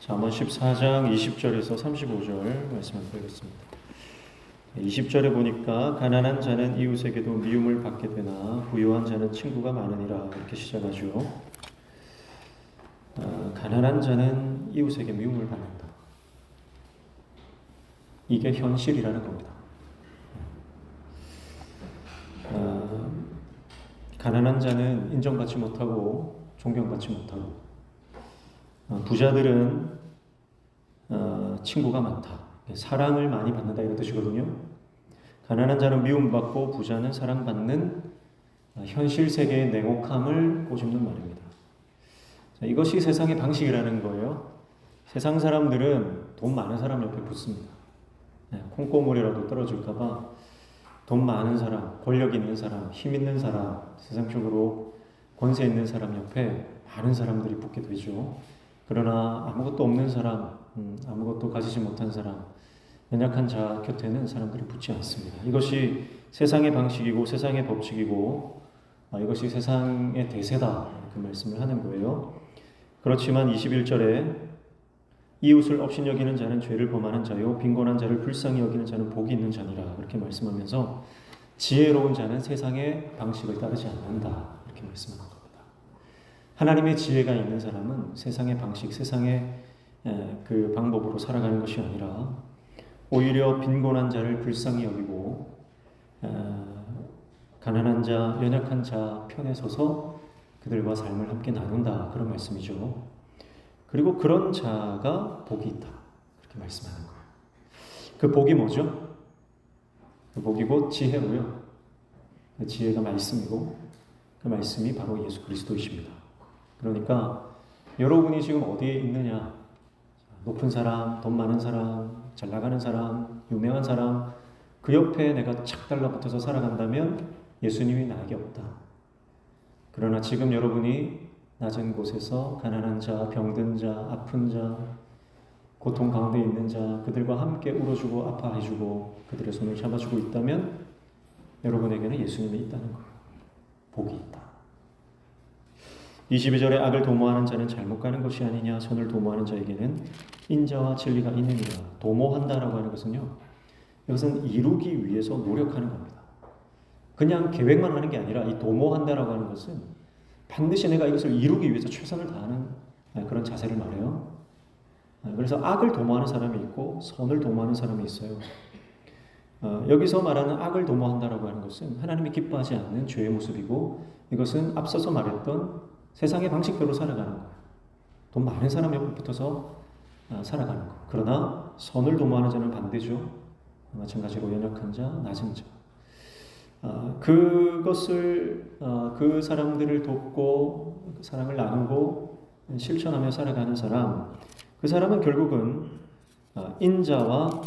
잠언 14장 20절에서 35절 말씀을 드리겠습니다. 20절에 보니까 가난한 자는 이웃에게도 미움을 받게 되나 부유한 자는 친구가 많으니라 이렇게 시작하죠. 가난한 자는 이웃에게 미움을 받는다. 이게 현실이라는 겁니다. 가난한 자는 인정받지 못하고 존경받지 못하고 부자들은 친구가 많다. 사랑을 많이 받는다 이런 뜻이거든요. 가난한 자는 미움받고 부자는 사랑받는 현실 세계의 냉혹함을 꼬집는 말입니다. 이것이 세상의 방식이라는 거예요. 세상 사람들은 돈 많은 사람 옆에 붙습니다. 콩고물이라도 떨어질까봐 돈 많은 사람, 권력 있는 사람, 힘 있는 사람, 세상적으로 권세 있는 사람 옆에 많은 사람들이 붙게 되죠. 그러나 아무것도 없는 사람, 아무것도 가지지 못한 사람, 연약한 자 곁에는 사람들이 붙지 않습니다. 이것이 세상의 방식이고 세상의 법칙이고 이것이 세상의 대세다 그 말씀을 하는 거예요. 그렇지만 21절에 이웃을 업신여기는 자는 죄를 범하는 자요 빈곤한 자를 불쌍히 여기는 자는 복이 있는 자니라 그렇게 말씀하면서 지혜로운 자는 세상의 방식을 따르지 않는다 이렇게 말씀하는 겁니다. 하나님의 지혜가 있는 사람은 세상의 방식, 세상의 그 방법으로 살아가는 것이 아니라 오히려 빈곤한 자를 불쌍히 여기고 가난한 자, 연약한 자 편에 서서 그들과 삶을 함께 나눈다 그런 말씀이죠. 그리고 그런 자가 복이 있다 그렇게 말씀하는 거예요. 그 복이 뭐죠? 그 복이 곧 지혜고요. 그 지혜가 말씀이고 그 말씀이 바로 예수 그리스도이십니다. 그러니까 여러분이 지금 어디에 있느냐, 높은 사람, 돈 많은 사람, 잘 나가는 사람, 유명한 사람 그 옆에 내가 착 달라붙어서 살아간다면 예수님이 나에게 없다. 그러나 지금 여러분이 낮은 곳에서 가난한 자, 병든 자, 아픈 자, 고통 가운데 있는 자 그들과 함께 울어주고 아파해주고 그들의 손을 잡아주고 있다면 여러분에게는 예수님이 있다는 거예요. 복이 있다. 22절에 악을 도모하는 자는 잘못 가는 것이 아니냐 선을 도모하는 자에게는 인자와 진리가 있느니라. 도모한다라고 하는 것은요, 이것은 이루기 위해서 노력하는 겁니다. 그냥 계획만 하는 게 아니라 이 도모한다라고 하는 것은 반드시 내가 이것을 이루기 위해서 최선을 다하는 그런 자세를 말해요. 그래서 악을 도모하는 사람이 있고 선을 도모하는 사람이 있어요. 여기서 말하는 악을 도모한다라고 하는 것은 하나님이 기뻐하지 않는 죄의 모습이고 이것은 앞서서 말했던 세상의 방식대로 살아가는 거예요. 돈 많은 사람 옆에 붙어서 살아가는 거. 그러나 선을 도모하는 자는 반대죠. 마찬가지로 연약한 자, 낮은 자. 그것을 그 사람들을 돕고 사랑을 나누고 실천하며 살아가는 사람, 그 사람은 결국은 인자와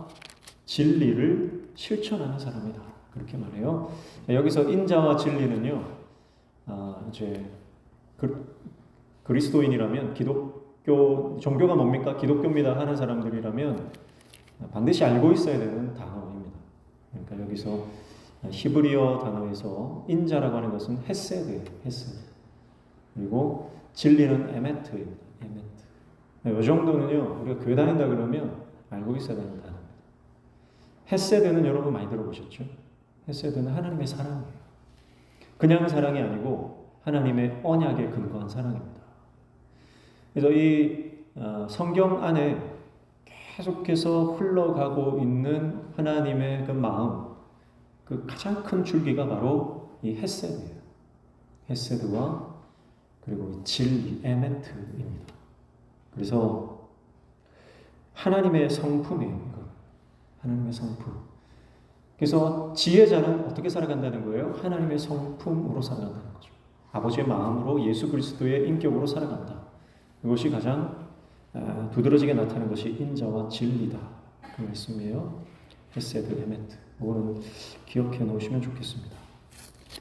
진리를 실천하는 사람이다. 그렇게 말해요. 여기서 인자와 진리는요, 이제 그리스도인이라면 기독교 종교가 뭡니까? 기독교입니다 하는 사람들이라면 반드시 알고 있어야 되는 단어입니다. 그러니까 여기서 히브리어 단어에서 인자라고 하는 것은 헤세드예요. 헤세드. 그리고 진리는 에메트입니다. 에메트. 이 정도는요, 우리가 교회 다닌다 그러면 알고 있어야 되는 단어입니다. 헤세드는 여러분 많이 들어보셨죠? 헤세드는 하나님의 사랑이에요. 그냥 사랑이 아니고 하나님의 언약에 근거한 사랑입니다. 그래서 이 성경 안에 계속해서 흘러가고 있는 하나님의 그 마음, 그 가장 큰 줄기가 바로 이 헤세드예요. 헤세드와 그리고 이 진리, 에메트입니다. 그래서 하나님의 성품이에요. 이거. 하나님의 성품. 그래서 지혜자는 어떻게 살아간다는 거예요? 하나님의 성품으로 살아간다는 거죠. 아버지의 마음으로 예수 그리스도의 인격으로 살아간다. 이것이 가장 두드러지게 나타나는 것이 인자와 진리다. 그 말씀이에요. 헤세드, 에메트. 이거는 기억해 놓으시면 좋겠습니다.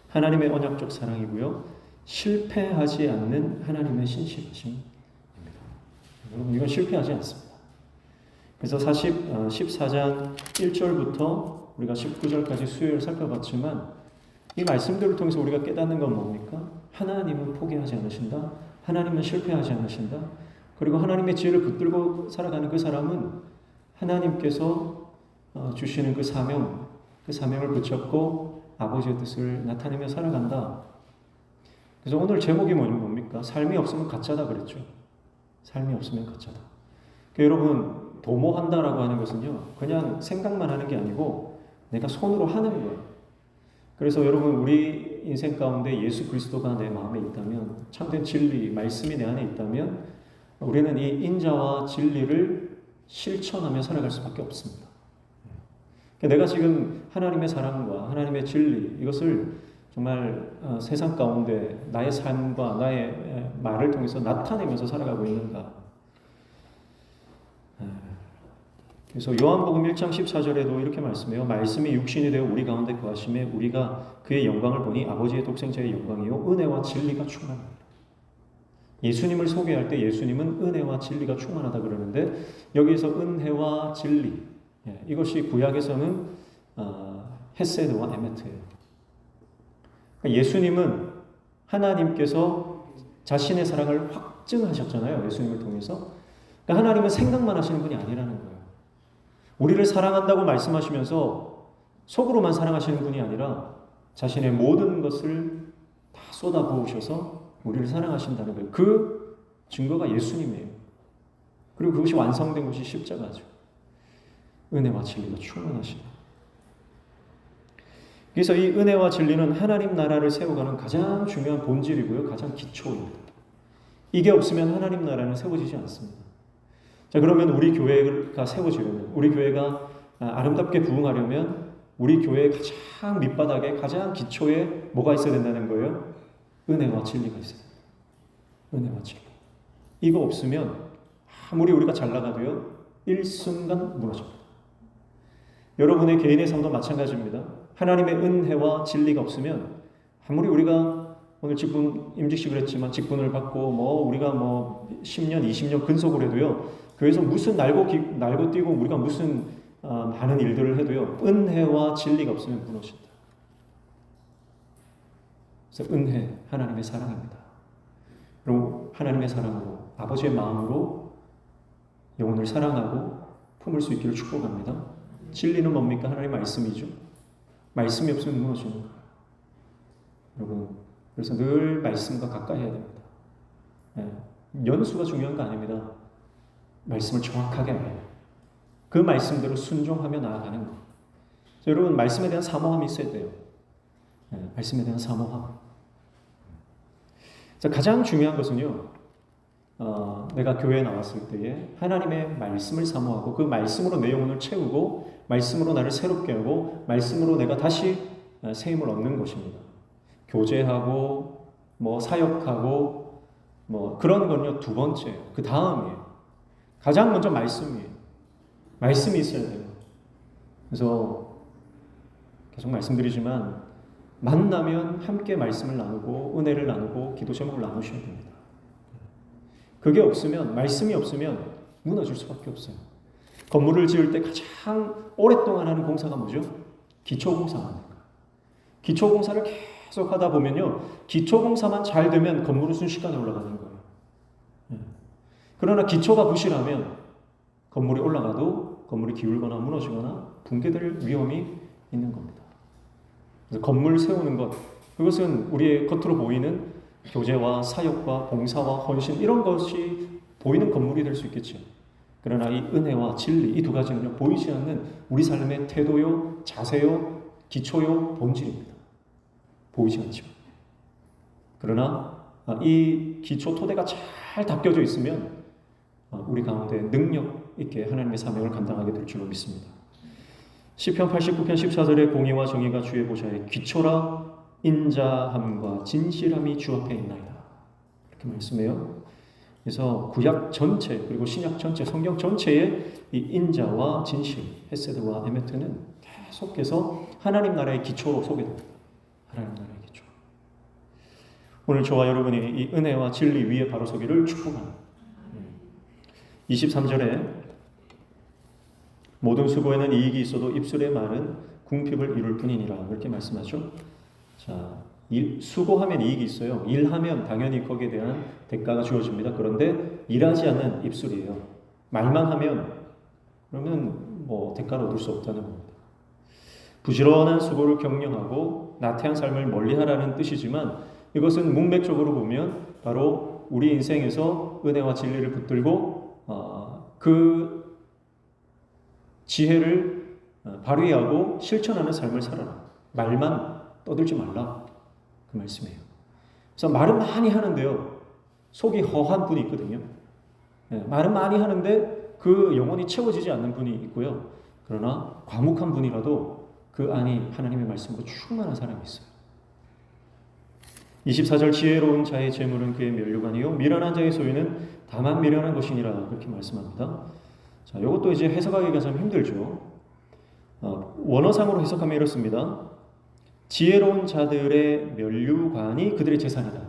하나님의 언약적 사랑이고요. 실패하지 않는 하나님의 신실하심입니다. 여러분, 이건 실패하지 않습니다. 그래서 14장 1절부터 우리가 19절까지 수요일 살펴봤지만 이 말씀들을 통해서 우리가 깨닫는 건 뭡니까? 하나님은 포기하지 않으신다. 하나님은 실패하지 않으신다. 그리고 하나님의 지혜를 붙들고 살아가는 그 사람은 하나님께서 주시는 그 사명을 붙잡고 아버지의 뜻을 나타내며 살아간다. 그래서 오늘 제목이 뭡니까? 삶이 없으면 가짜다 그랬죠. 삶이 없으면 가짜다. 그러니까 여러분, 도모한다라고 하는 것은요, 그냥 생각만 하는 게 아니고 내가 손으로 하는 거예요. 그래서 여러분, 우리 인생 가운데 예수 그리스도가 내 마음에 있다면, 참된 진리, 말씀이 내 안에 있다면 우리는 이 인자와 진리를 실천하며 살아갈 수밖에 없습니다. 내가 지금 하나님의 사랑과 하나님의 진리, 이것을 정말 세상 가운데 나의 삶과 나의 말을 통해서 나타내면서 살아가고 있는가. 그래서 요한복음 1장 14절에도 이렇게 말씀해요. 말씀이 육신이 되어 우리 가운데 거하심에 우리가 그의 영광을 보니 아버지의 독생자의 영광이요 은혜와 진리가 충만합니다. 예수님을 소개할 때 예수님은 은혜와 진리가 충만하다 그러는데, 여기에서 은혜와 진리, 이것이 구약에서는 헤세드와 에메트예요. 그러니까 예수님은 하나님께서 자신의 사랑을 확증하셨잖아요. 예수님을 통해서. 그러니까 하나님은 생각만 하시는 분이 아니라는 거예요. 우리를 사랑한다고 말씀하시면서 속으로만 사랑하시는 분이 아니라 자신의 모든 것을 다 쏟아부으셔서 우리를 사랑하신다는 거예요. 그 증거가 예수님이에요. 그리고 그것이 완성된 것이 십자가죠. 은혜와 진리가 충만하시다. 그래서 이 은혜와 진리는 하나님 나라를 세워가는 가장 중요한 본질이고요. 가장 기초입니다. 이게 없으면 하나님 나라는 세워지지 않습니다. 자, 그러면 우리 교회가 세워지려면, 우리 교회가 아름답게 부흥하려면 우리 교회의 가장 밑바닥에 가장 기초에 뭐가 있어야 된다는 거예요? 은혜와 진리가 있어요. 은혜와 진리. 이거 없으면 아무리 우리가 잘 나가도요, 일순간 무너집니다. 여러분의 개인의 삶도 마찬가지입니다. 하나님의 은혜와 진리가 없으면 아무리 우리가 오늘 직분 임직식을 했지만 직분을 받고 우리가 10년, 20년 근속을 해도요, 교회에서 무슨 날고 뛰고 우리가 무슨 많은 일들을 해도요, 은혜와 진리가 없으면 무너진다. 그래서 은혜, 하나님의 사랑입니다. 그리고 하나님의 사랑으로, 아버지의 마음으로 영혼을 사랑하고 품을 수 있기를 축복합니다. 진리는 뭡니까? 하나님의 말씀이죠. 말씀이 없으면 무너지는 거예요. 여러분, 그래서 늘 말씀과 가까이 해야 됩니다. 연수가 중요한 거 아닙니다. 말씀을 정확하게 알아요. 그 말씀대로 순종하며 나아가는 것. 여러분, 말씀에 대한 사모함이 있어야 돼요. 말씀에 대한 사모함. 자, 가장 중요한 것은요, 내가 교회에 나왔을 때에 하나님의 말씀을 사모하고 그 말씀으로 내 영혼을 채우고 말씀으로 나를 새롭게 하고 말씀으로 내가 다시 새 힘을 얻는 것입니다. 교제하고 사역하고 그런 건요, 두 번째예요. 그 다음이에요. 가장 먼저 말씀이에요. 말씀이 있어야 돼요. 그래서 계속 말씀드리지만 만나면 함께 말씀을 나누고 은혜를 나누고 기도 제목을 나누셔야 됩니다. 그게 없으면, 말씀이 없으면 무너질 수밖에 없어요. 건물을 지을 때 가장 오랫동안 하는 공사가 뭐죠? 기초공사가 하는 거예요. 기초공사를 계속 하다 보면요, 기초공사만 잘 되면 건물은 순식간에 올라가는 거예요. 그러나 기초가 부실하면 건물이 올라가도 건물이 기울거나 무너지거나 붕괴될 위험이 있는 겁니다. 그래서 건물 세우는 것, 그것은 우리의 겉으로 보이는 교제와 사역과 봉사와 헌신, 이런 것이 보이는 건물이 될 수 있겠죠. 그러나 이 은혜와 진리, 이 두 가지는요, 보이지 않는 우리 삶의 태도요, 자세요, 기초요, 본질입니다. 보이지 않죠. 그러나 이 기초 토대가 잘 닦여져 있으면 우리 가운데 능력 있게 하나님의 사명을 감당하게 될 줄로 믿습니다. 시편 89편 14절에 공의와 정의가 주의 보좌에 기초라 인자함과 진실함이 주 앞에 있나이다. 이렇게 말씀해요. 그래서 구약 전체 그리고 신약 전체 성경 전체에 이 인자와 진실, 헤세드와 에메트는 계속해서 하나님 나라의 기초로 소개됩니다. 하나님 나라의 기초. 오늘 저와 여러분이 이 은혜와 진리 위에 바로 서기를 축복합니다. 23절에 모든 수고에는 이익이 있어도 입술의 말은 궁핍을 이룰 뿐이니라, 이렇게 말씀하죠. 자, 수고하면 이익이 있어요. 일하면 당연히 거기에 대한 대가가 주어집니다. 그런데 일하지 않는 입술이에요. 말만 하면 그러면 뭐 대가를 얻을 수 없다는 겁니다. 부지런한 수고를 격려하고 나태한 삶을 멀리하라는 뜻이지만 이것은 문맥적으로 보면 바로 우리 인생에서 은혜와 진리를 붙들고 그 지혜를 발휘하고 실천하는 삶을 살아라. 말만 떠들지 말라. 그 말씀이에요. 그래서 말은 많이 하는데요. 속이 허한 분이 있거든요. 말은 많이 하는데 그 영혼이 채워지지 않는 분이 있고요. 그러나 과묵한 분이라도 그 안이 하나님의 말씀으로 충만한 사람이 있어요. 24절 지혜로운 자의 재물은 그의 면류관이요 미련한 자의 소유는 다만 미련한 것이니라 그렇게 말씀합니다. 자, 이것도 이제 해석하기가 참 힘들죠. 원어상으로 해석하면 이렇습니다. 지혜로운 자들의 면류관이 그들의 재산이다.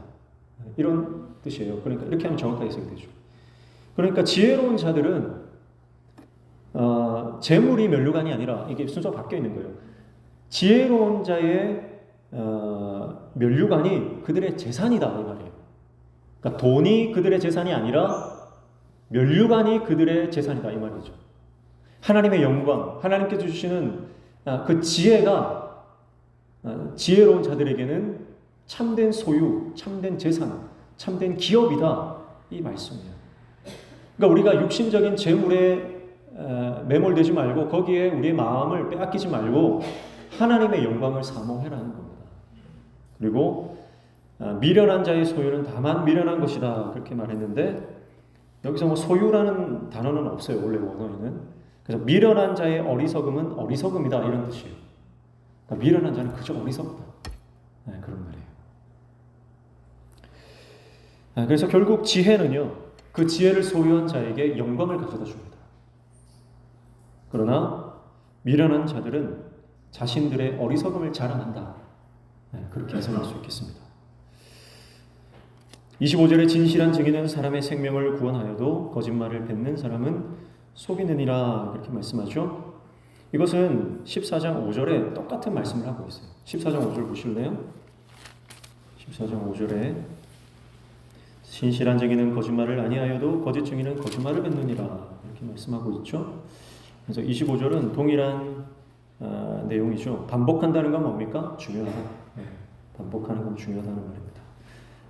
이런 뜻이에요. 그러니까 이렇게 하면 정확하게 해석이 되죠. 그러니까 지혜로운 자들은 재물이 면류관이 아니라 이게 순서가 바뀌어 있는 거예요. 지혜로운 자의 면류관이 그들의 재산이다 이 말이에요. 그러니까 돈이 그들의 재산이 아니라 면류관이 그들의 재산이다 이 말이죠. 하나님의 영광, 하나님께서 주시는 그 지혜가 지혜로운 자들에게는 참된 소유, 참된 재산, 참된 기업이다 이 말씀이에요. 그러니까 우리가 육신적인 재물에 매몰되지 말고 거기에 우리의 마음을 빼앗기지 말고 하나님의 영광을 사모해라는 겁니다. 그리고 미련한 자의 소유는 다만 미련한 것이다 그렇게 말했는데 여기서 뭐 소유라는 단어는 없어요. 원래 원어에는. 그래서 미련한 자의 어리석음은 어리석음이다 이런 뜻이에요. 그러니까 미련한 자는 그저 어리석다. 그런 말이에요. 그래서 결국 지혜는요. 그 지혜를 소유한 자에게 영광을 가져다 줍니다. 그러나 미련한 자들은 자신들의 어리석음을 자랑한다. 그렇게 해석할 수 있겠습니다. 25절에 진실한 증인은 사람의 생명을 구원하여도 거짓말을 뱉는 사람은 속이느니라 그렇게 말씀하죠. 이것은 14장 5절에 똑같은 말씀을 하고 있어요. 14장 5절 보실래요? 14장 5절에 진실한 증인은 거짓말을 아니하여도 거짓 증인은 거짓말을 뱉느니라 이렇게 말씀하고 있죠. 그래서 25절은 동일한 내용이죠. 반복한다는 건 뭡니까? 중요하다. 반복하는 건 중요하다는 말입니다.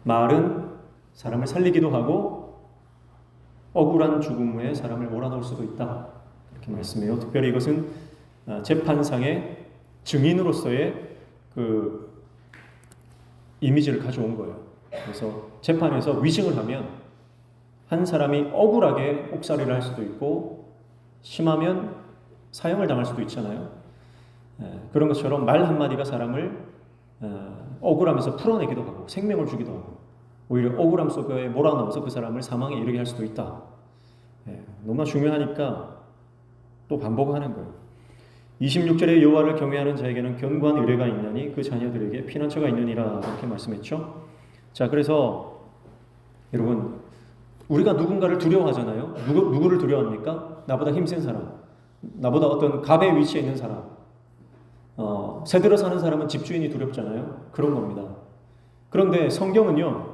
말은 사람을 살리기도 하고 억울한 죽음 후에 사람을 몰아넣을 수도 있다. 이렇게 말씀해요. 특별히 이것은 재판상의 증인으로서의 그 이미지를 가져온 거예요. 그래서 재판에서 위증을 하면 한 사람이 억울하게 옥살이를 할 수도 있고 심하면 사형을 당할 수도 있잖아요. 그런 것처럼 말 한마디가 사람을 억울하면서 풀어내기도 하고 생명을 주기도 하고 오히려 억울함 속에 몰아넣어서 그 사람을 사망에 이르게 할 수도 있다. 너무나 중요하니까 또 반복하는 거예요. 26절에 여호와를 경외하는 자에게는 견고한 의뢰가 있나니 그 자녀들에게 피난처가 있느니라 이렇게 말씀했죠. 자, 그래서 여러분 우리가 누군가를 두려워하잖아요. 누구를 두려워합니까? 나보다 힘센 사람, 나보다 어떤 갑의 위치에 있는 사람, 새들어 사는 사람은 집주인이 두렵잖아요. 그런 겁니다. 그런데 성경은요,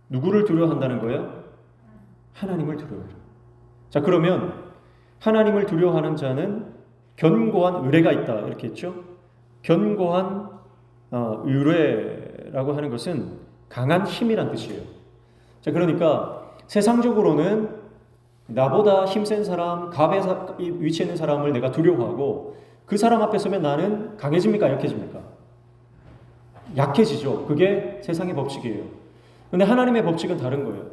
누구를 두려워한다는 거예요? 하나님을 두려워해요. 자, 그러면 하나님을 두려워하는 자는 견고한 의뢰가 있다 이렇게 했죠. 견고한 의뢰라고 하는 것은 강한 힘이란 뜻이에요. 자, 그러니까 세상적으로는 나보다 힘센 사람, 갑의 위치에 있는 사람을 내가 두려워하고 그 사람 앞에 서면 나는 강해집니까? 약해집니까? 약해지죠. 그게 세상의 법칙이에요. 근데 하나님의 법칙은 다른 거예요.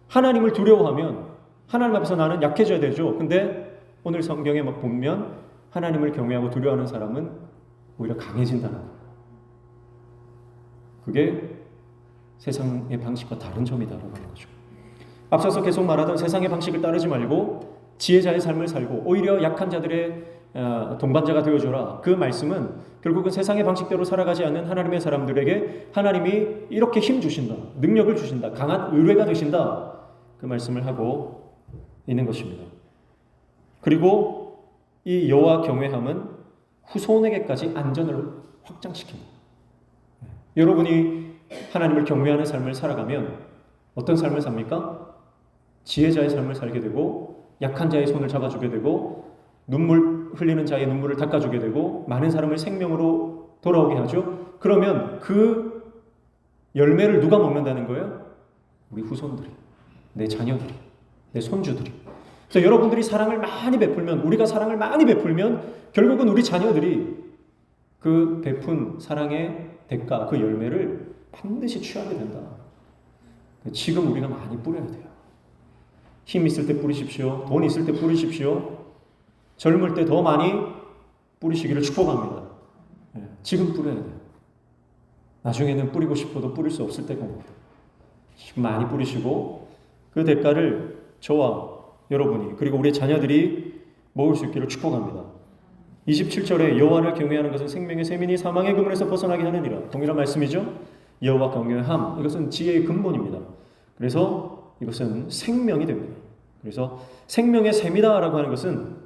하나님을 두려워하면 하나님 앞에서 나는 약해져야 되죠. 근데 오늘 성경에 막 보면 하나님을 경외하고 두려워하는 사람은 오히려 강해진다는 거예요. 그게 세상의 방식과 다른 점이다라고 하는 거죠. 앞서서 계속 말하던 세상의 방식을 따르지 말고 지혜자의 삶을 살고 오히려 약한 자들의 동반자가 되어줘라. 그 말씀은 결국은 세상의 방식대로 살아가지 않는 하나님의 사람들에게 하나님이 이렇게 힘 주신다. 능력을 주신다. 강한 의뢰가 되신다. 그 말씀을 하고 있는 것입니다. 그리고 이 여호와 경외함은 후손에게까지 안전을 확장시킵니다. 여러분이 하나님을 경외하는 삶을 살아가면 어떤 삶을 삽니까? 지혜자의 삶을 살게 되고 약한 자의 손을 잡아주게 되고 눈물 흘리는 자의 눈물을 닦아주게 되고 많은 사람을 생명으로 돌아오게 하죠. 그러면 그 열매를 누가 먹는다는 거예요? 우리 후손들이, 내 자녀들이, 내 손주들이. 그래서 여러분들이 사랑을 많이 베풀면, 우리가 사랑을 많이 베풀면 결국은 우리 자녀들이 그 베푼 사랑의 대가, 그 열매를 반드시 취하게 된다. 지금 우리가 많이 뿌려야 돼요. 힘 있을 때 뿌리십시오. 돈 있을 때 뿌리십시오. 젊을 때 더 많이 뿌리시기를 축복합니다. 지금 뿌려야 돼요. 나중에는 뿌리고 싶어도 뿌릴 수 없을 때가 옵니다. 지금 많이 뿌리시고 그 대가를 저와 여러분이 그리고 우리 자녀들이 먹을 수 있기를 축복합니다. 27절에 여호와를 경외하는 것은 생명의 셈이니 사망의 그물에서 벗어나게 하느니라. 동일한 말씀이죠. 여호와 경외함, 이것은 지혜의 근본입니다. 그래서 이것은 생명이 됩니다. 그래서 생명의 셈이다라고 하는 것은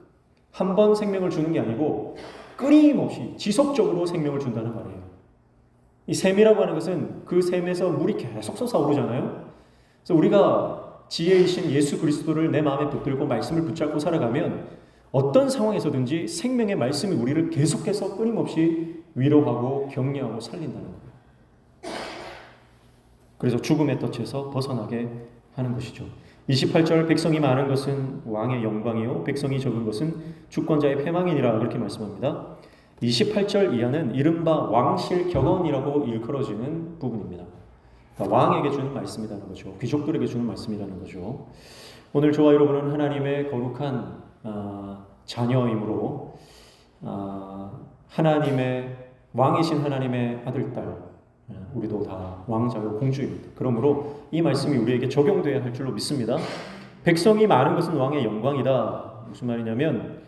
한 번 생명을 주는 게 아니고 끊임없이 지속적으로 생명을 준다는 말이에요. 이 셈이라고 하는 것은 그 셈에서 물이 계속 솟아오르잖아요. 그래서 우리가 지혜이신 예수 그리스도를 내 마음에 붙들고 말씀을 붙잡고 살아가면 어떤 상황에서든지 생명의 말씀이 우리를 계속해서 끊임없이 위로하고 격려하고 살린다는 거예요. 그래서 죽음의 덫에서 벗어나게 하는 것이죠. 28절 백성이 많은 것은 왕의 영광이요 백성이 적은 것은 주권자의 패망이니라 그렇게 말씀합니다. 28절 이하는 이른바 왕실 격언이라고 일컬어지는 부분입니다. 그러니까 왕에게 주는 말씀이라는 거죠. 귀족들에게 주는 말씀이라는 거죠. 오늘 저와 여러분은 하나님의 거룩한 자녀이므로 하나님의 왕이신 하나님의 아들, 딸, 우리도 다 왕자요 공주입니다. 그러므로 이 말씀이 우리에게 적용돼야 할 줄로 믿습니다. 백성이 많은 것은 왕의 영광이다. 무슨 말이냐면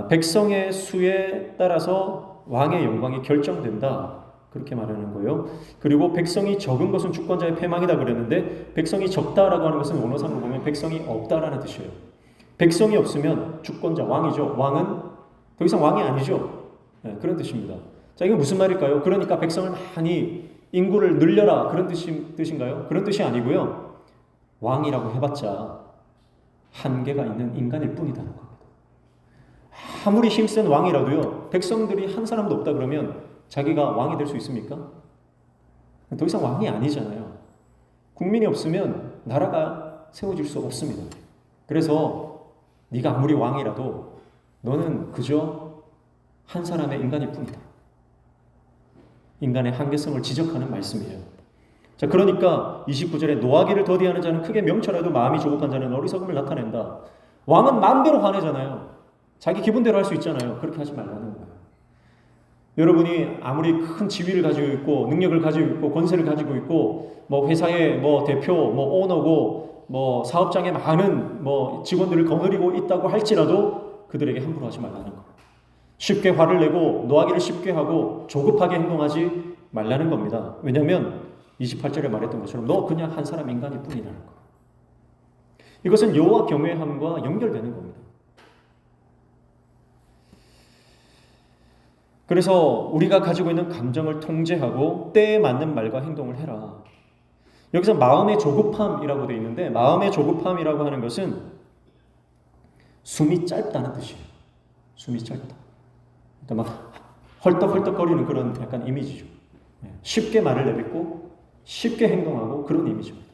백성의 수에 따라서 왕의 영광이 결정된다. 그렇게 말하는 거예요. 그리고 백성이 적은 것은 주권자의 패망이다 그랬는데 백성이 적다라고 하는 것은 원어상으로 보면 백성이 없다라는 뜻이에요. 백성이 없으면 주권자, 왕이죠. 왕은 더 이상 왕이 아니죠. 그런 뜻입니다. 자, 이게 무슨 말일까요? 그러니까 백성을 많이 인구를 늘려라 그런 뜻인가요? 그런 뜻이 아니고요. 왕이라고 해봤자 한계가 있는 인간일 뿐이라는 겁니다. 아무리 힘센 왕이라도요. 백성들이 한 사람도 없다 그러면 자기가 왕이 될 수 있습니까? 더 이상 왕이 아니잖아요. 국민이 없으면 나라가 세워질 수 없습니다. 그래서 네가 아무리 왕이라도 너는 그저 한 사람의 인간일 뿐이다. 인간의 한계성을 지적하는 말씀이에요. 자, 그러니까 29절에 노하기를 더디하는 자는 크게 명철해도 마음이 조급한 자는 어리석음을 나타낸다. 왕은 마음대로 화내잖아요. 자기 기분대로 할 수 있잖아요. 그렇게 하지 말라는 거예요. 여러분이 아무리 큰 지위를 가지고 있고 능력을 가지고 있고 권세를 가지고 있고 뭐 회사의 뭐 대표, 뭐 오너고 뭐 사업장에 많은 뭐 직원들을 거느리고 있다고 할지라도 그들에게 함부로 하지 말라는 거예요. 쉽게 화를 내고 노하기를 쉽게 하고 조급하게 행동하지 말라는 겁니다. 왜냐하면 28절에 말했던 것처럼 너 그냥 한 사람 인간일 뿐이라는 거예요. 이것은 여호와 경외함과 연결되는 겁니다. 그래서 우리가 가지고 있는 감정을 통제하고 때에 맞는 말과 행동을 해라. 여기서 마음의 조급함이라고 되어 있는데 마음의 조급함이라고 하는 것은 숨이 짧다는 뜻이에요. 숨이 짧다. 그러니까 막 헐떡헐떡거리는 그런 약간 이미지죠. 쉽게 말을 내뱉고 쉽게 행동하고 그런 이미지입니다.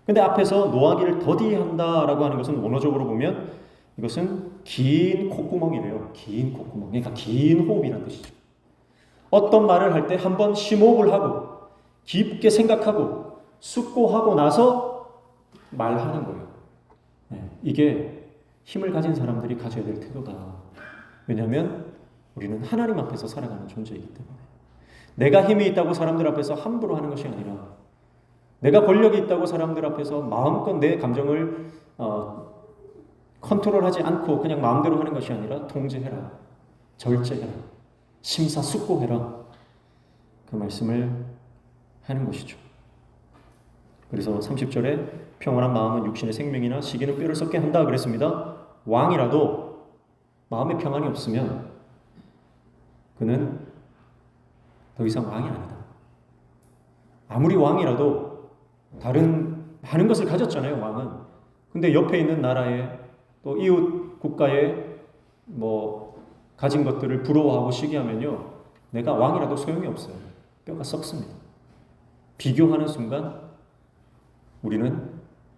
근데 앞에서 노하기를 더디한다라고 하는 것은 원어적으로 보면 이것은 긴 콧구멍이래요. 긴 콧구멍. 그러니까 긴 호흡이라는 뜻이죠. 어떤 말을 할 때 한번 심호흡을 하고 깊게 생각하고 숙고하고 나서 말하는 거예요. 이게 힘을 가진 사람들이 가져야 될 태도다. 왜냐하면 우리는 하나님 앞에서 살아가는 존재이기 때문에 내가 힘이 있다고 사람들 앞에서 함부로 하는 것이 아니라 내가 권력이 있다고 사람들 앞에서 마음껏 내 감정을 컨트롤하지 않고 그냥 마음대로 하는 것이 아니라 통제해라, 절제해라, 심사숙고해라 그 말씀을 하는 것이죠. 그래서 30절에 평온한 마음은 육신의 생명이나 시기는 뼈를 썩게 한다 그랬습니다. 왕이라도 마음의 평안이 없으면 그는 더 이상 왕이 아니다. 아무리 왕이라도 다른 많은 것을 가졌잖아요, 왕은. 근데 옆에 있는 나라에 또 이웃 국가에 뭐 가진 것들을 부러워하고 시기하면요, 내가 왕이라도 소용이 없어요. 뼈가 썩습니다. 비교하는 순간 우리는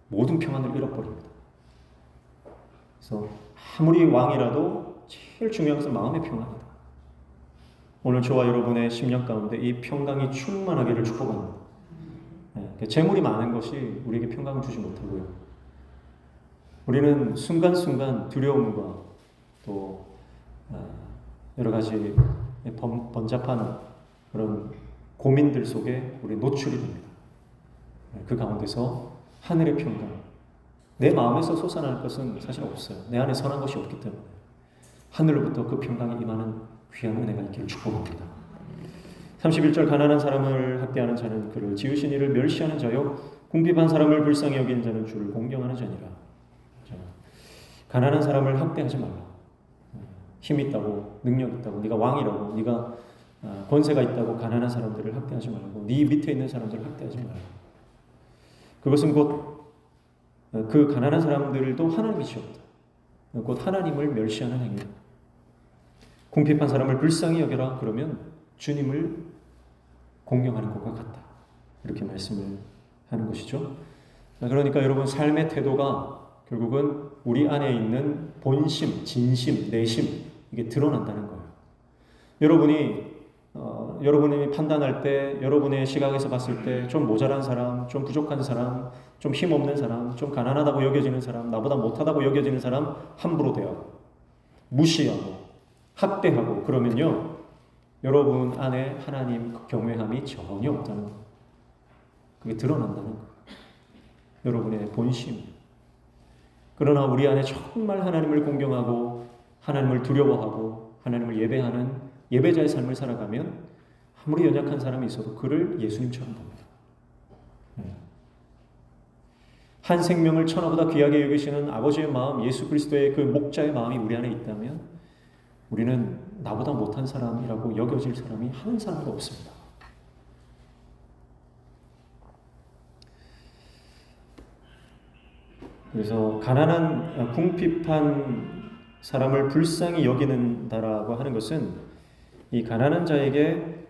모든 평안을 잃어버립니다. 그래서 아무리 왕이라도 제일 중요한 것은 마음의 평안이다. 오늘 저와 여러분의 심령 가운데 이 평강이 충만하기를 축복합니다. 재물이 많은 것이 우리에게 평강을 주지 못하고요. 우리는 순간순간 두려움과 또 여러 가지 번잡한 그런 고민들 속에 우리 노출이 됩니다. 그 가운데서 하늘의 평강, 내 마음에서 솟아날 것은 사실 없어요. 내 안에 선한 것이 없기 때문에 하늘로부터 그 평강이 임하는 귀한 은혜가 있기를 축복합니다. 31절 가난한 사람을 학대하는 자는 그를 지으신 이를 멸시하는 자요 궁핍한 사람을 불쌍히 여기는 자는 주를 공경하는 자니라. 가난한 사람을 학대하지 말라. 힘 있다고 능력 있다고 네가 왕이라고 네가 권세가 있다고 가난한 사람들을 학대하지 말고 네 밑에 있는 사람들을 학대하지 말라. 그것은 곧 그 가난한 사람들도 하나님이 지었다. 곧 하나님을 멸시하는 행위다. 궁핍한 사람을 불쌍히 여겨라. 그러면 주님을 공경하는 것과 같다. 이렇게 말씀을 하는 것이죠. 그러니까 여러분 삶의 태도가 결국은 우리 안에 있는 본심, 진심, 내심 이게 드러난다는 거예요. 여러분이 판단할 때, 여러분의 시각에서 봤을 때 좀 모자란 사람, 좀 부족한 사람, 좀 힘없는 사람, 좀 가난하다고 여겨지는 사람, 나보다 못하다고 여겨지는 사람 함부로 대하고 무시하고 학대하고 그러면요, 여러분 안에 하나님 경외함이 전혀 없다는 거예요. 그게 드러난다는 거예요. 여러분의 본심. 그러나 우리 안에 정말 하나님을 공경하고 하나님을 두려워하고 하나님을 예배하는 예배자의 삶을 살아가면 아무리 연약한 사람이 있어도 그를 예수님처럼 봅니다. 한 생명을 천하보다 귀하게 여기시는 아버지의 마음, 예수 그리스도의 그 목자의 마음이 우리 안에 있다면 우리는 나보다 못한 사람이라고 여겨질 사람이 한 사람도 없습니다. 그래서 가난한 궁핍한 사람을 불쌍히 여기는다라고 하는 것은 이 가난한 자에게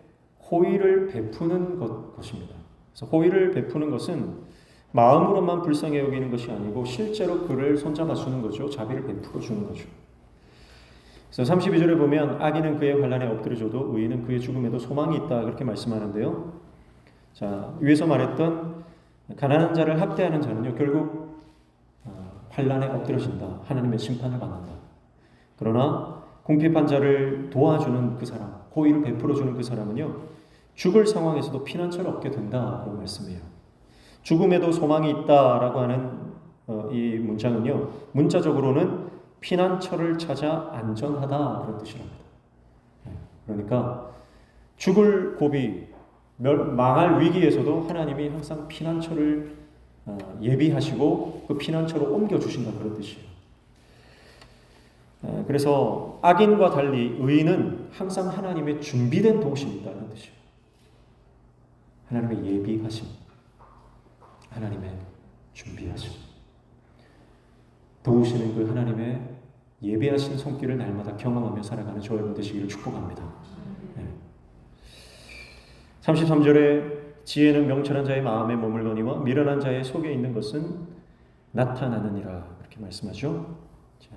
호의를 베푸는 것입니다. 그래서 호의를 베푸는 것은 마음으로만 불쌍히 여기는 것이 아니고 실제로 그를 손잡아 주는 거죠. 자비를 베풀어 주는 거죠. 그래서 32절에 보면 악인은 그의 환난에 엎드려져도 의인은 그의 죽음에도 소망이 있다 그렇게 말씀하는데요. 자, 위에서 말했던 가난한 자를 학대하는 자는요, 결국 환난에 엎드려진다. 하나님의 심판을 받는다. 그러나 궁핍한 자를 도와주는 그 사람, 호의를 베풀어주는 그 사람은요, 죽을 상황에서도 피난처를 얻게 된다고 말씀해요. 죽음에도 소망이 있다라고 하는 이 문장은요, 문자적으로는 피난처를 찾아 안전하다 그런 뜻이랍니다. 그러니까 죽을 고비, 망할 위기에서도 하나님이 항상 피난처를 예비하시고 그 피난처로 옮겨주신다 그런 뜻이에요. 그래서 악인과 달리 의인은 항상 하나님의 준비된 도우심이 있다는 뜻이에요. 하나님의 예비하심, 하나님의 준비하심, 도우시는 그 하나님의 예비하신 손길을 날마다 경험하며 살아가는 저와 여러분 되시기를 축복합니다. 33절에 지혜는 명철한 자의 마음에 머물거니와 미련한 자의 속에 있는 것은 나타나느니라 이렇게 말씀하죠. 자,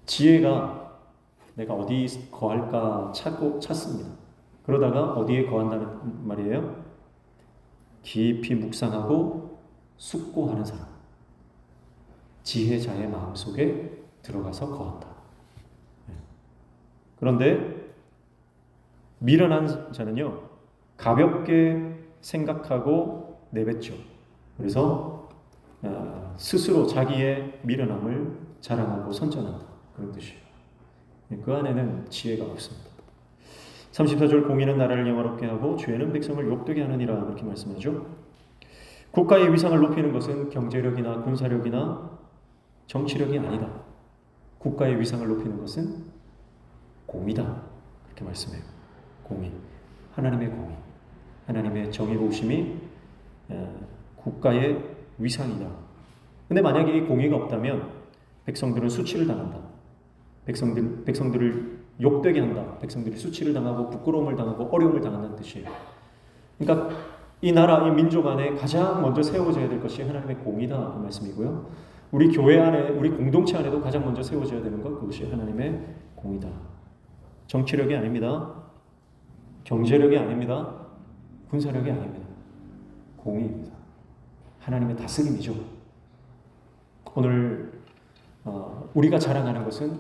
지혜가 내가 어디 거할까 찾습니다. 그러다가 어디에 거한다는 말이에요? 깊이 묵상하고 숙고하는 사람. 지혜자의 마음속에 들어가서 거한다. 그런데 미련한 자는요, 가볍게 생각하고 내뱉죠. 그래서 스스로 자기의 미련함을 자랑하고 선전한다. 그런 뜻이에요. 그 안에는 지혜가 없습니다. 34절 공의는 나라를 영화롭게 하고 죄는 백성을 욕되게 하느니라 그렇게 말씀하죠. 국가의 위상을 높이는 것은 경제력이나 군사력이나 정치력이 아니다. 국가의 위상을 높이는 것은 공의다. 그렇게 말씀해요. 공의. 하나님의 공의. 하나님의 정의로우심이 국가의 위상이다. 근데 만약에 이 공의가 없다면 백성들은 수치를 당한다. 백성들을 욕되게 한다. 백성들이 수치를 당하고 부끄러움을 당하고 어려움을 당한다는 뜻이에요. 그러니까 이 나라, 이 민족 안에 가장 먼저 세워져야 될 것이 하나님의 공의다 그 말씀이고요. 우리 교회 안에, 우리 공동체 안에도 가장 먼저 세워져야 되는 것, 그것이 하나님의 공의다. 정치력이 아닙니다. 경제력이 아닙니다. 군사력이 아닙니다. 공의입니다. 하나님의 다스림이죠. 오늘 우리가 자랑하는 것은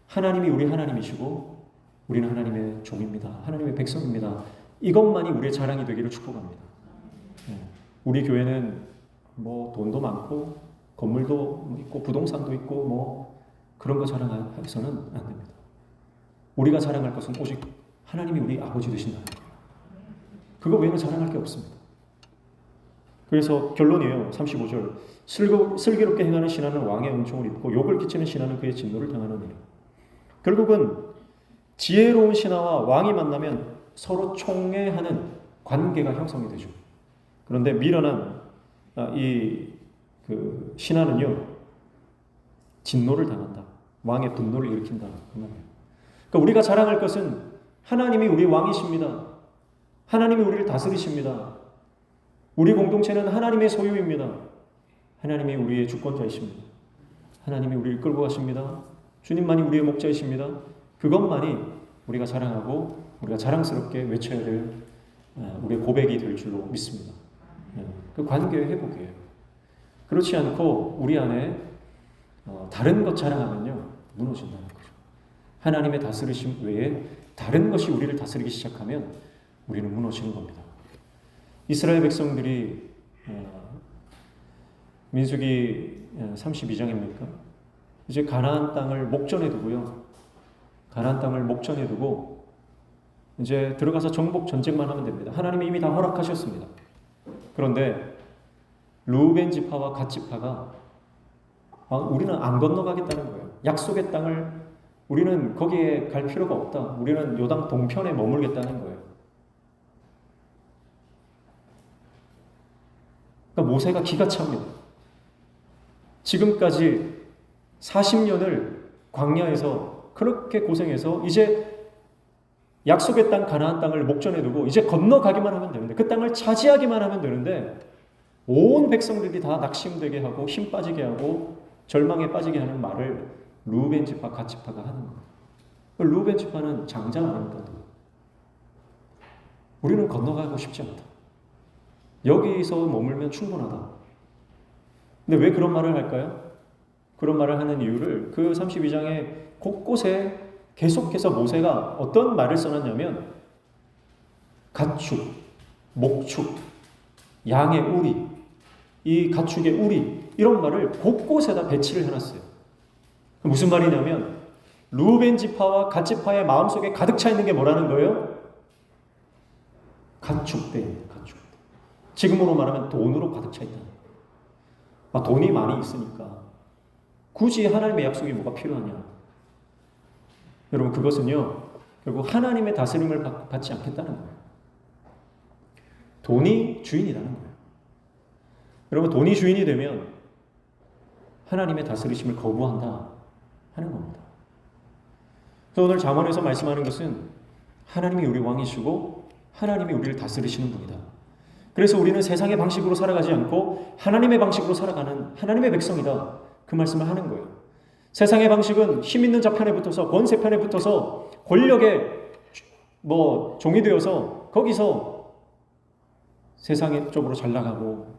하나님이 우리 하나님이시고 우리는 하나님의 종입니다. 하나님의 백성입니다. 이것만이 우리의 자랑이 되기를 축복합니다. 우리 교회는 뭐 돈도 많고 건물도 있고 부동산도 있고 뭐 그런 거 자랑해서는 안 됩니다. 우리가 자랑할 것은 오직 하나님이 우리 아버지 되신다는 거예요. 그거 외에는 자랑할 게 없습니다. 그래서 결론이에요. 35절. 슬기롭게 행하는 신하는 왕의 은총을 입고 욕을 끼치는 신하는 그의 진노를 당하느니라. 결국은 지혜로운 신하와 왕이 만나면 서로 총애하는 관계가 형성이 되죠. 그런데 미련한 그 신하는요, 진노를 당한다. 왕의 분노를 일으킨다. 그 말이에요. 그러니까 우리가 자랑할 것은 하나님이 우리 왕이십니다. 하나님이 우리를 다스리십니다. 우리 공동체는 하나님의 소유입니다. 하나님이 우리의 주권자이십니다. 하나님이 우리를 끌고 가십니다. 주님만이 우리의 목자이십니다. 그것만이 우리가 자랑하고 우리가 자랑스럽게 외쳐야 될 우리의 고백이 될 줄로 믿습니다. 그 관계의 회복이에요. 그렇지 않고 우리 안에 다른 것 자랑하면요 무너진다는 거죠. 하나님의 다스리심 외에 다른 것이 우리를 다스리기 시작하면 우리는 무너지는 겁니다. 이스라엘 백성들이 민수기 32장입니까? 이제 가나안 땅을 목전에 두고요. 가나안 땅을 목전에 두고 이제 들어가서 정복 전쟁만 하면 됩니다. 하나님이 이미 다 허락하셨습니다. 그런데 르우벤 지파와 갓 지파가 우리는 안 건너가겠다는 거예요. 약속의 땅을 우리는 거기에 갈 필요가 없다. 우리는 요단 동편에 머물겠다는 거예요. 그러니까 모세가 기가 찹니다. 지금까지 40년을 광야에서 그렇게 고생해서 이제 약속의 땅 가나안 땅을 목전에 두고 이제 건너가기만 하면 되는데 그 땅을 차지하기만 하면 되는데 온 백성들이 다 낙심되게 하고 힘 빠지게 하고 절망에 빠지게 하는 말을 르우벤 지파, 갓 지파가 하는 거예요. 르우벤 지파는 장자 아닙니까? 우리는 건너가고 싶지 않다. 여기서 머물면 충분하다. 근데 왜 그런 말을 할까요? 그런 말을 하는 이유를 그 32장의 곳곳에 계속해서 모세가 어떤 말을 써놨냐면 가축, 목축, 양의 우리, 이 가축의 우리 이런 말을 곳곳에다 배치를 해놨어요. 무슨 말이냐면 르우벤 지파와 갓 지파의 마음속에 가득 차 있는 게 뭐라는 거예요? 가축대입니다. 가축대. 지금으로 말하면 돈으로 가득 차 있다. 돈이 많이 있으니까 굳이 하나님의 약속이 뭐가 필요하냐? 여러분 그것은요 결국 하나님의 다스림을 받지 않겠다는 거예요. 돈이 주인이라는 거예요. 여러분 돈이 주인이 되면 하나님의 다스리심을 거부한다 하는 겁니다. 그래서 오늘 잠언에서 말씀하는 것은 하나님이 우리 왕이시고 하나님이 우리를 다스리시는 분이다. 그래서 우리는 세상의 방식으로 살아가지 않고 하나님의 방식으로 살아가는 하나님의 백성이다. 그 말씀을 하는 거예요. 세상의 방식은 힘 있는 자 편에 붙어서 권세 편에 붙어서 권력의 종이 되어서 거기서 세상 쪽으로 잘 나가고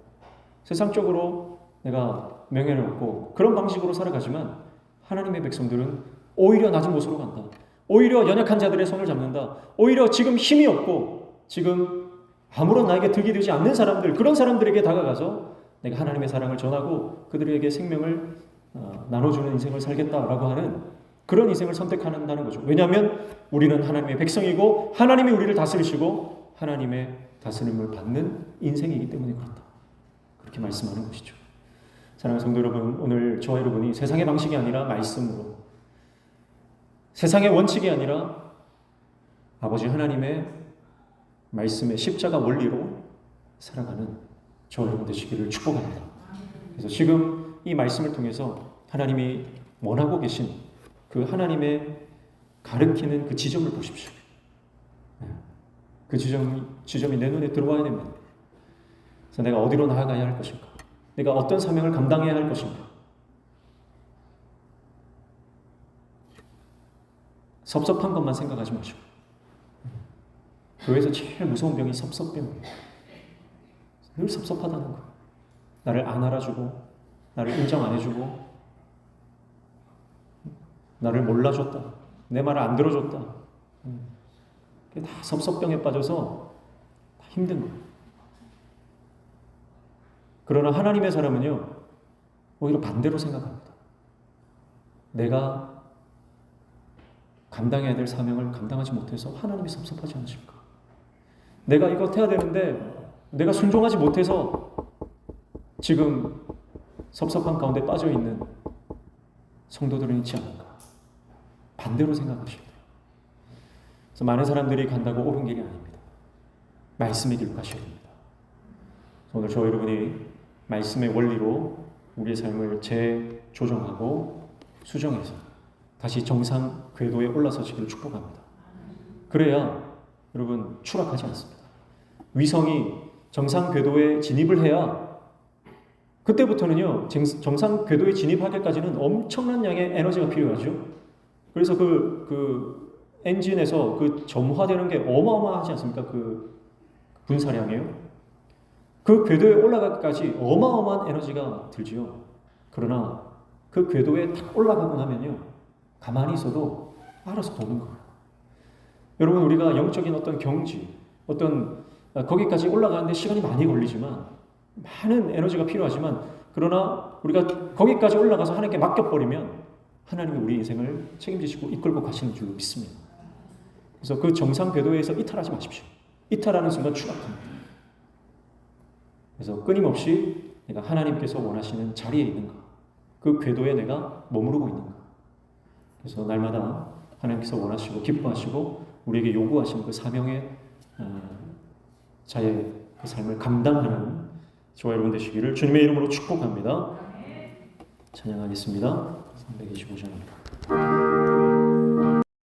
세상 쪽으로 내가 명예를 얻고 그런 방식으로 살아가지만 하나님의 백성들은 오히려 낮은 곳으로 간다. 오히려 연약한 자들의 손을 잡는다. 오히려 지금 힘이 없고 지금 아무런 나에게 득이 되지 않는 사람들, 그런 사람들에게 다가가서 내가 하나님의 사랑을 전하고 그들에게 생명을 나눠주는 인생을 살겠다라고 하는 그런 인생을 선택한다는 거죠. 왜냐하면 우리는 하나님의 백성이고 하나님이 우리를 다스리시고 하나님의 다스림을 받는 인생이기 때문에 그렇다. 그렇게 말씀하는 것이죠. 사랑하는 성도 여러분, 오늘 저와 여러분이 세상의 방식이 아니라 말씀으로, 세상의 원칙이 아니라 아버지 하나님의 말씀의 십자가 원리로 살아가는 저와 여러분 되시기를 축복합니다. 그래서 지금 이 말씀을 통해서 하나님이 원하고 계신 그 하나님의 가르치는 그 지점을 보십시오. 그 지점이 내 눈에 들어와야 됩니다. 그래서 내가 어디로 나아가야 할 것인가? 내가 어떤 사명을 감당해야 할 것인가? 섭섭한 것만 생각하지 마시고. 교회에서 제일 무서운 병이 섭섭병이에요. 늘 섭섭하다는 거예요. 나를 안 알아주고, 나를 인정 안 해주고, 나를 몰라줬다, 내 말을 안 들어줬다. 다 섭섭병에 빠져서 다 힘든 거예요. 그러나 하나님의 사람은요, 오히려 반대로 생각합니다. 내가 감당해야 될 사명을 감당하지 못해서 하나님이 섭섭하지 않으십니까? 내가 이거 해야 되는데 내가 순종하지 못해서 지금 섭섭한 가운데 빠져있는 성도들은 있지 않은가? 반대로 생각하십니다. 그래서 많은 사람들이 간다고 옳은 길이 아닙니다. 말씀의 길로 가셔야 됩니다. 오늘 저와 여러분이 말씀의 원리로 우리의 삶을 재조정하고 수정해서 다시 정상 궤도에 올라서시기를 축복합니다. 그래야 여러분 추락하지 않습니다. 위성이 정상 궤도에 진입을 해야 그때부터는요, 정상 궤도에 진입하기까지는 엄청난 양의 에너지가 필요하죠. 그래서 그 엔진에서 그 점화되는 게 어마어마하지 않습니까? 그 분사량이에요. 그 궤도에 올라가기까지 어마어마한 에너지가 들지요. 그러나 그 궤도에 딱 올라가고 나면요, 가만히 있어도 알아서 도는 거예요. 여러분, 우리가 영적인 어떤 경지, 거기까지 올라가는데 시간이 많이 걸리지만, 많은 에너지가 필요하지만, 그러나 우리가 거기까지 올라가서 하나님께 맡겨버리면 하나님이 우리 인생을 책임지시고 이끌고 가시는 줄로 믿습니다. 그래서 그 정상 궤도에서 이탈하지 마십시오. 이탈하는 순간 추락합니다. 그래서 끊임없이 내가 하나님께서 원하시는 자리에 있는가, 그 궤도에 내가 머무르고 있는가. 그래서 날마다 하나님께서 원하시고 기뻐하시고 우리에게 요구하시는 그 사명의 자의 그 삶을 감당하는 저와 여러분 되시기를 주님의 이름으로 축복합니다. 찬양하겠습니다. 325장입니다.